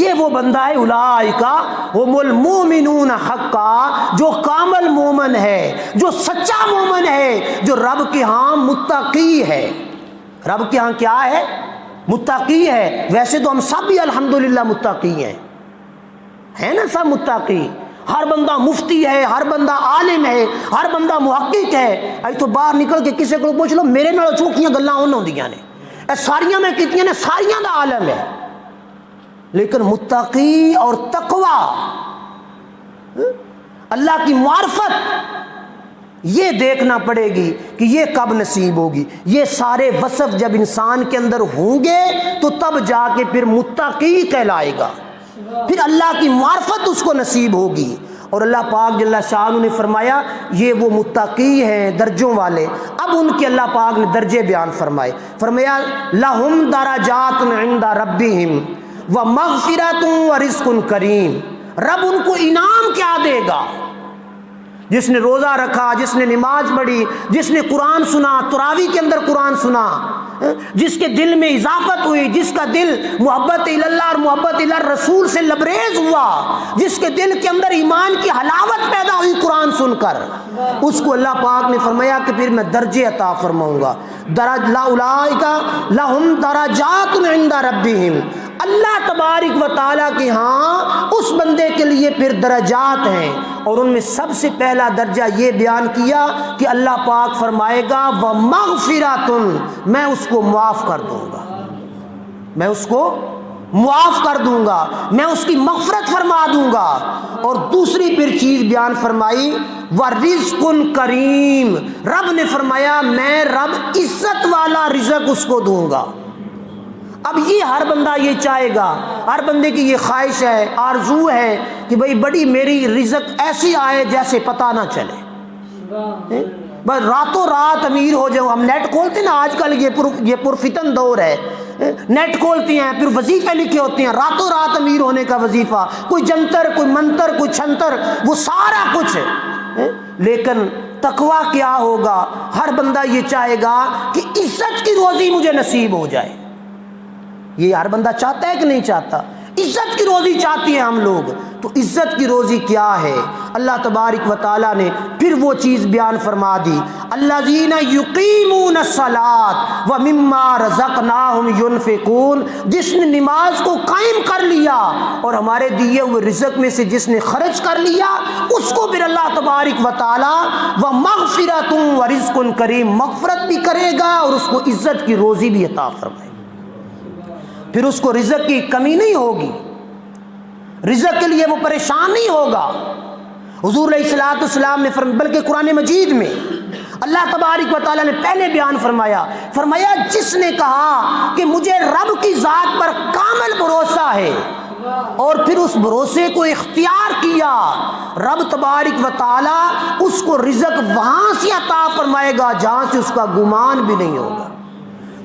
یہ وہ بندہ ہے اولئک هم المؤمنون حقا، جو کامل مومن ہے، جو سچا مومن ہے، جو رب کے ہاں متقی ہے۔ رب کے ہاں کیا ہے؟ متقی ہے۔ ویسے تو ہم سب بھی الحمدللہ متقی ہیں نا، سب متقی، ہر بندہ مفتی ہے، ہر بندہ عالم ہے، ہر بندہ محقق ہے۔ اج تو باہر نکل کے کسی کو پوچھ لو میرے نال چوکیاں گلاں اون ہوندیاں نے، اے ساریاں میں کیتیاں نے، ساریاں دا عالم ہے، لیکن متقی اور تقوی، اللہ کی معرفت، یہ دیکھنا پڑے گی کہ یہ کب نصیب ہوگی۔ یہ سارے وصف جب انسان کے اندر ہوں گے تو تب جا کے پھر متقی کہلائے گا، پھر اللہ کی معرفت اس کو نصیب ہوگی۔ اور اللہ پاک جل شاہ نے فرمایا یہ وہ متقی ہیں درجوں والے۔ اب ان کے اللہ پاک نے درجے بیان فرمائے، فرمایا لہم درجات عند ربہم ومغفرۃ ورزق کریم، رب ان کو انعام کیا دے گا؟ جس نے روزہ رکھا، جس نے نماز پڑھی، جس نے قرآن سنا، تراویح کے اندر قرآن سنا، جس کے دل میں اضافت ہوئی، جس کا دل محبت اللہ اور محبت رسول سے لبریز ہوا، جس کے دل کے اندر ایمان کی حلاوت پیدا ہوئی قرآن سن کر، اس کو اللہ پاک نے فرمایا کہ پھر میں درجے عطا فرماؤں گا۔ اولئک لہم درجات عند ربہم، اللہ تبارک و تعالیٰ کے ہاں اس بندے کے لیے پھر درجات ہیں، اور ان میں سب سے پہلا درجہ یہ بیان کیا کہ اللہ پاک فرمائے گا وَمَغْفِرَةٌ، میں اس کو معاف کر دوں گا، میں اس کو معاف کر دوں گا، میں اس کی مغفرت فرما دوں گا۔ اور دوسری پھر چیز بیان فرمائی وَرِزْقٌ کریم، رب نے فرمایا میں رب عزت والا رزق اس کو دوں گا۔ اب یہ ہر بندہ یہ چاہے گا، ہر بندے کی یہ خواہش ہے، آرزو ہے کہ بھئی بڑی میری رزق ایسی آئے جیسے پتہ نہ چلے، بس راتوں رات امیر ہو جاؤں۔ ہم نیٹ کھولتے ہیں نا آج کل، یہ پرفتن دور ہے، نیٹ کھولتے ہیں پھر وظیفے لکھے ہوتے ہیں، راتوں رات امیر ہونے کا وظیفہ، کوئی جنتر، کوئی منتر، کوئی چھنتر، وہ سارا کچھ ہے۔ لیکن تقویٰ کیا ہوگا؟ ہر بندہ یہ چاہے گا کہ عزت کی روزی مجھے نصیب ہو جائے۔ یہ ہر بندہ چاہتا ہے کہ نہیں چاہتا؟ عزت کی روزی چاہتی ہیں ہم لوگ۔ تو عزت کی روزی کیا ہے؟ اللہ تبارک و تعالیٰ نے پھر وہ چیز بیان فرما دی، الذین یقیمون الصلاۃ ومما رزقناہم ینفقون، جس نے نماز کو قائم کر لیا اور ہمارے دیے ہوئے رزق میں سے جس نے خرچ کر لیا، اس کو پھر اللہ تبارک و تعالیٰ ومغفرۃ ورزق کریم، مغفرت بھی کرے گا اور اس کو عزت کی روزی بھی عطا فرمائے گا۔ پھر اس کو رزق کی کمی نہیں ہوگی، رزق کے لیے وہ پریشان نہیں ہوگا۔ حضور علیہ الصلوۃ والسلام نے بلکہ قرآن مجید میں اللہ تبارک و تعالیٰ نے پہلے بیان فرمایا جس نے کہا کہ مجھے رب کی ذات پر کامل بھروسہ ہے، اور پھر اس بھروسے کو اختیار کیا، رب تبارک و تعالی اس کو رزق وہاں سے عطا فرمائے گا جہاں سے اس کا گمان بھی نہیں ہوگا،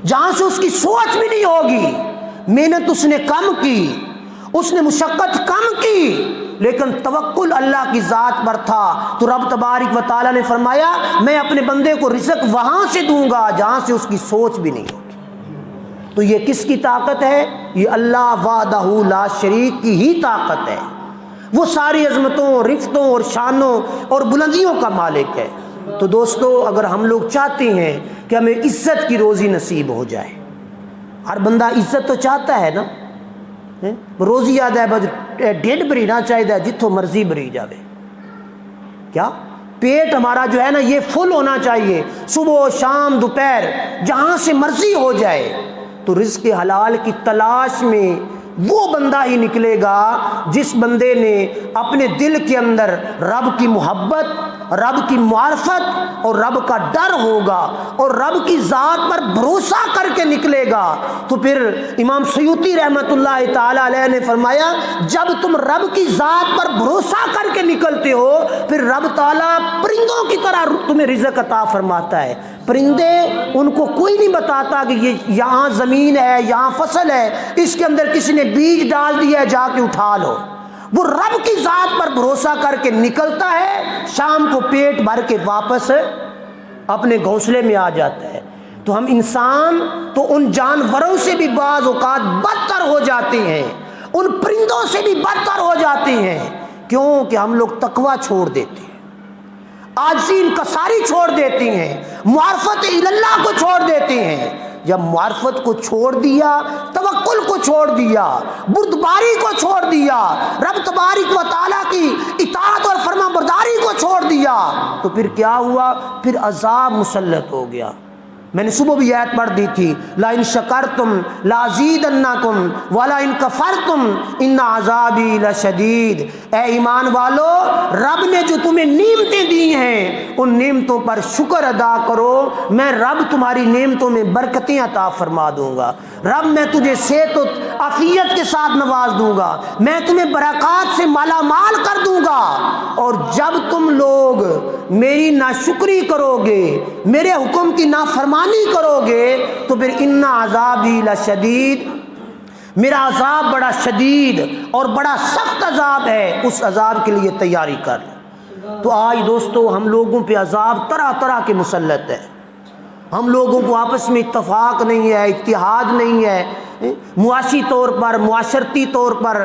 جہاں سے اس کی سوچ بھی نہیں ہوگی۔ محنت اس نے کم کی، اس نے مشقت کم کی، لیکن توکل اللہ کی ذات پر تھا، تو رب تبارک و تعالی نے فرمایا میں اپنے بندے کو رزق وہاں سے دوں گا جہاں سے اس کی سوچ بھی نہیں ہوگی۔ تو یہ کس کی طاقت ہے؟ یہ اللہ وحدہ لا شریک کی ہی طاقت ہے۔ وہ ساری عظمتوں، رفتوں اور شانوں اور بلندیوں کا مالک ہے۔ تو دوستو، اگر ہم لوگ چاہتے ہیں کہ ہمیں عزت کی روزی نصیب ہو جائے، ہر بندہ عزت تو چاہتا ہے نا، روزی یاد ہے بس ڈیڈ برینا چاہیے جتوں مرضی بری جاوے، کیا پیٹ ہمارا جو ہے نا یہ فل ہونا چاہیے، صبح شام دوپہر جہاں سے مرضی ہو جائے۔ تو رزق حلال کی تلاش میں وہ بندہ ہی نکلے گا جس بندے نے اپنے دل کے اندر رب کی محبت، رب کی معرفت اور رب کا ڈر ہوگا اور رب کی ذات پر بھروسہ کر کے نکلے گا۔ تو پھر امام سیوطی رحمۃ اللہ تعالی علیہ نے فرمایا جب تم رب کی ذات پر بھروسہ کر کے نکلتے ہو پھر رب تعالیٰ پرندوں کی طرح تمہیں رزق عطا فرماتا ہے۔ پرندے ان کو کوئی نہیں بتاتا کہ یہ یہاں زمین ہے، یہاں فصل ہے، اس کے اندر کسی نے بیج ڈال دیا ہے جا کے اٹھا لو۔ وہ رب کی ذات پر بھروسہ کر کے نکلتا ہے، شام کو پیٹ بھر کے واپس اپنے گھونسلے میں آ جاتا ہے۔ تو ہم انسان تو ان جانوروں سے بھی بعض اوقات بدتر ہو جاتے ہیں، ان پرندوں سے بھی بدتر ہو جاتے ہیں۔ کیوں کہ ہم لوگ تقویٰ چھوڑ دیتے ہیں، عاجزی انکساری چھوڑ دیتی ہیں، معرفت اللہ کو چھوڑ دیتے ہیں۔ جب معرفت کو چھوڑ دیا، توکل کو چھوڑ دیا، بردباری کو چھوڑ دیا، رب تبارک و تعالیٰ کی اطاعت اور فرما برداری کو چھوڑ دیا، تو پھر کیا ہوا؟ پھر عذاب مسلط ہو گیا۔ میں نے صبح بھی آیت پڑھ دی تھی، لَإِن شَكَرْتُمْ لَأَزِيدَنَّكُمْ وَلَئِن كَفَرْتُمْ إِنَّ عَذَابِي لَشَدِيدٌ۔ اے ایمان والو، رب نے جو تمہیں نعمتیں دی ہیں ان نعمتوں پر شکر ادا کرو، میں رب تمہاری نعمتوں میں برکتیں عطا فرما دوں گا، رب میں تجھے صحت و عافیت کے ساتھ نواز دوں گا، میں تمہیں برکات سے مالا مال کر دوں گا۔ اور جب تم لوگ میری ناشکری کرو گے، میرے حکم کی نافرمانی کرو گے تو پھر ان عذابی لشدید، میرا عذاب بڑا شدید اور بڑا سخت عذاب ہے، اس عذاب کے لیے تیاری کر۔ تو آج دوستو ہم لوگوں پہ عذاب طرح طرح کے مسلط ہے، ہم لوگوں کو آپس میں اتفاق نہیں ہے، اتحاد نہیں ہے، معاشی طور پر، معاشرتی طور پر،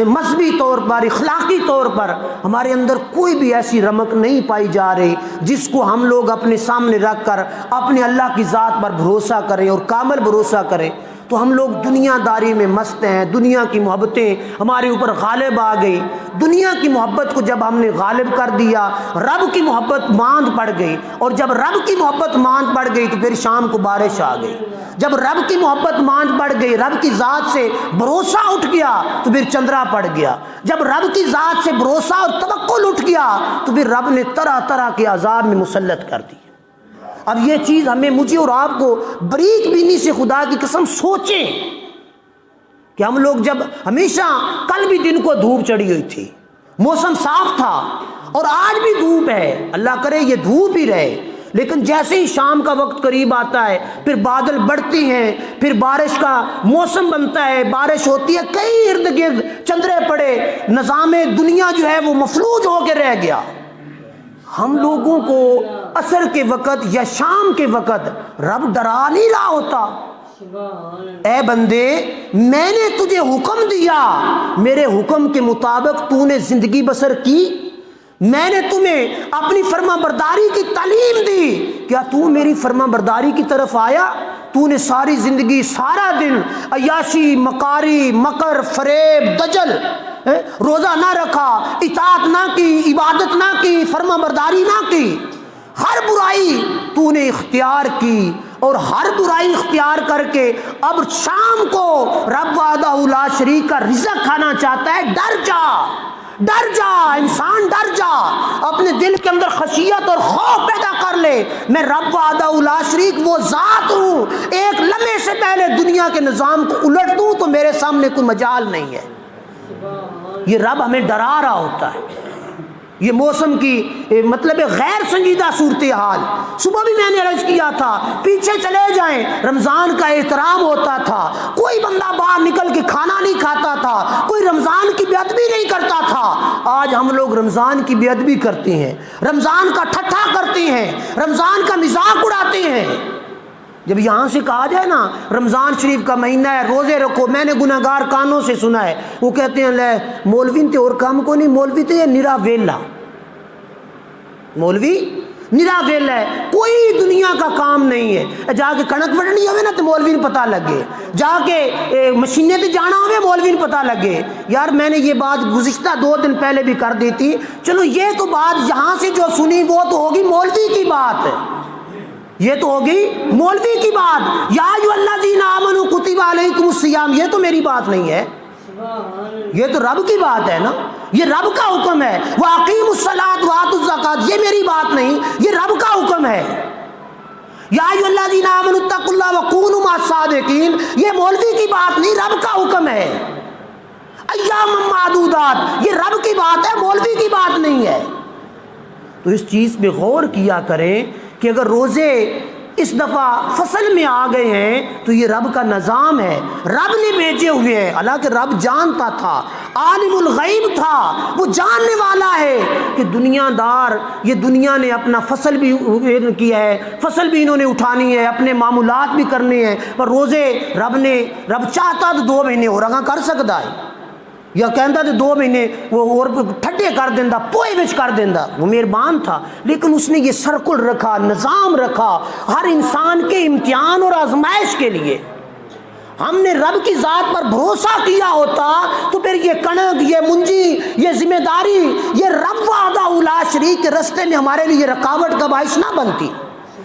مذہبی طور پر، اخلاقی طور پر ہمارے اندر کوئی بھی ایسی رمق نہیں پائی جا رہی جس کو ہم لوگ اپنے سامنے رکھ کر اپنے اللہ کی ذات پر بھروسہ کریں اور کامل بھروسہ کریں۔ تو ہم لوگ دنیا داری میں مست ہیں، دنیا کی محبتیں ہمارے اوپر غالب آ گئی۔ دنیا کی محبت کو جب ہم نے غالب کر دیا، رب کی محبت ماند پڑ گئی، اور جب رب کی محبت ماند پڑ گئی تو پھر شام کو بارش آ گئی۔ جب رب کی محبت ماند پڑ گئی، رب کی ذات سے بھروسہ اٹھ گیا تو پھر چندرا پڑ گیا۔ جب رب کی ذات سے بھروسہ اور توکل اٹھ گیا تو پھر رب نے طرح طرح کے عذاب میں مسلط کر دی۔ اب یہ چیز ہمیں، مجھے اور آپ کو بریک بینی سے خدا کی قسم سوچیں کہ ہم لوگ جب ہمیشہ، کل بھی دن کو دھوپ چڑھی ہوئی تھی، موسم صاف تھا، اور آج بھی دھوپ ہے، اللہ کرے یہ دھوپ ہی رہے، لیکن جیسے ہی شام کا وقت قریب آتا ہے پھر بادل بڑھتے ہیں، پھر بارش کا موسم بنتا ہے، بارش ہوتی ہے، کئی ارد گرد چندرے پڑے، نظام دنیا جو ہے وہ مفلوج ہو کے رہ گیا۔ ہم لوگوں کو عصر کے وقت یا شام کے وقت رب ڈرا نہیں رہا ہوتا، اے بندے میں نے تجھے حکم دیا، میرے حکم کے مطابق تو نے زندگی بسر کی، میں نے تمہیں اپنی فرما برداری کی تعلیم دی، کیا تو میری فرما برداری کی طرف آیا؟ تو نے ساری زندگی، سارا دن عیاشی، مکاری، مکر، فریب، دجل، روزہ نہ رکھا، اطاعت نہ کی، عبادت نہ کی، فرما برداری نہ کی، ہر برائی تو نے اختیار کی، اور ہر برائی اختیار کر کے اب شام کو رب وحدہ لا شریک کا رزق کھانا چاہتا ہے۔ ڈر جا، ڈر جا انسان، ڈر جا، اپنے دل کے اندر خشیت اور خوف پیدا کر لے، میں رب وحدہ لا شریک وہ ذات ہوں، ایک لمحے سے پہلے دنیا کے نظام کو الٹ دوں تو میرے سامنے کوئی مجال نہیں ہے۔ یہ رب ہمیں ڈرا رہا ہوتا ہے. یہ موسم کی مطلب غیر سنجیدہ صورتحال. صبح بھی میں نے عرض کیا تھا, پیچھے چلے جائیں, رمضان کا احترام ہوتا تھا, کوئی بندہ باہر نکل کے کھانا نہیں کھاتا تھا, کوئی رمضان کی بے ادبی نہیں کرتا تھا. آج ہم لوگ رمضان کی بے ادبی کرتے ہیں, رمضان کا ٹھٹھا کرتے ہیں, رمضان کا مذاق اڑاتے ہیں. جب یہاں سے کہا جائے نا رمضان شریف کا مہینہ ہے, روزے رکھو, میں نے گناہگار کانوں سے سنا ہے, وہ کہتے ہیں لے مولوی تے اور کام کو نہیں, مولوی تے یہ نرا ویلا, مولوی نرا ویلا ہے, کوئی دنیا کا کام نہیں ہے. جا کے کنک وڈنی ہوئے نا تو مولوی نے پتہ لگے, جا کے مشینے تے جانا ہوئے مولوی نے پتہ لگے. یار میں نے یہ بات گزشتہ 2 دن پہلے بھی کر دی تھی. چلو یہ تو بات یہاں سے جو سنی وہ تو ہوگی مولوی کی بات, یہ تو ہوگی مولوی کی بات. یا ایھا الذین آمنوا کتب علیکم الصیام, یہ تو میری بات نہیں ہے, یہ تو رب کی بات ہے نا, یہ رب کا حکم ہے. وَأَقِیمُوا الصَّلَاةَ وَآتُوا الزَّکَاةَ, یہ میری بات نہیں, یہ رب کا حکم ہے. یا ایھا الذین آمنوا اتقوا اللہ وکونوا مع الصادقین, یہ مولوی کی بات نہیں, رب کا حکم ہے. ایام معدودات, یہ رب کی بات ہے, مولوی کی بات نہیں ہے. تو اس چیز پہ غور کیا کریں کہ اگر روزے اس دفعہ فصل میں آ گئے ہیں تو یہ رب کا نظام ہے, رب نے بھیجے ہوئے ہیں. حالانکہ رب جانتا تھا, عالم الغیب تھا, وہ جاننے والا ہے کہ دنیا دار, یہ دنیا نے اپنا فصل بھی کیا ہے, فصل بھی انہوں نے اٹھانی ہے, اپنے معمولات بھی کرنے ہیں. پر روزے رب چاہتا تو 2 مہینے اور اگاں کر سکتا ہے, یا کہندا تے 2 مہینے وہ اور ٹھڈے کر دیندا, پوئے وچ کر دیندا, وہ مہربان تھا. لیکن اس نے یہ سرکل رکھا, نظام رکھا, ہر انسان کے امتحان اور آزمائش کے لیے. ہم نے رب کی ذات پر بھروسہ کیا ہوتا تو پھر یہ کنک, یہ منجی, یہ ذمہ داری, یہ رب وحدہ لا شریک کے رستے میں ہمارے لیے رکاوٹ کا باعث نہ بنتی.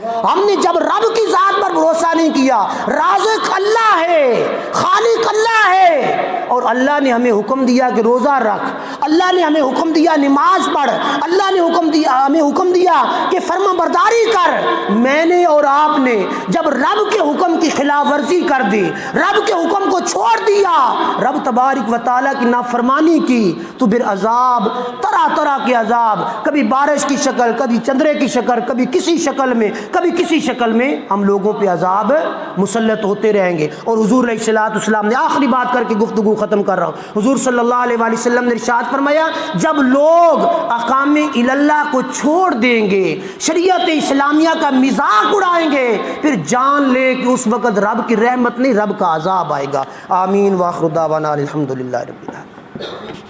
ہم نے جب رب کی ذات پر بھروسہ نہیں کیا, رازق اللہ ہے, خالق اللہ ہے, اور اللہ نے ہمیں حکم دیا کہ روزہ رکھ, اللہ نے ہمیں حکم دیا نماز پڑھ, اللہ نے ہمیں حکم دیا کہ فرما برداری کر. میں نے اور آپ نے جب رب کے حکم کی خلاف ورزی کر دی, رب کے حکم کو چھوڑ دیا, رب تبارک و تعالیٰ کی نافرمانی کی, تو پھر عذاب, طرح طرح کے عذاب, کبھی بارش کی شکل, کبھی چندرے کی شکل, کبھی کسی شکل میں, کبھی کسی شکل میں ہم لوگوں پہ عذاب مسلط ہوتے رہیں گے. اور حضور علیہ الصلوۃ والسلام نے, آخری بات کر کے گفتگو ختم کر رہا ہوں, حضور صلی اللہ علیہ وآلہ وسلم نے ارشاد فرمایا جب لوگ احکام الہ کو چھوڑ دیں گے, شریعت اسلامیہ کا مذاق اڑائیں گے, پھر جان لے کہ اس وقت رب کی رحمت نہیں, رب کا عذاب آئے گا. آمین. وآخر دعوانا الحمدللہ رب العالمین.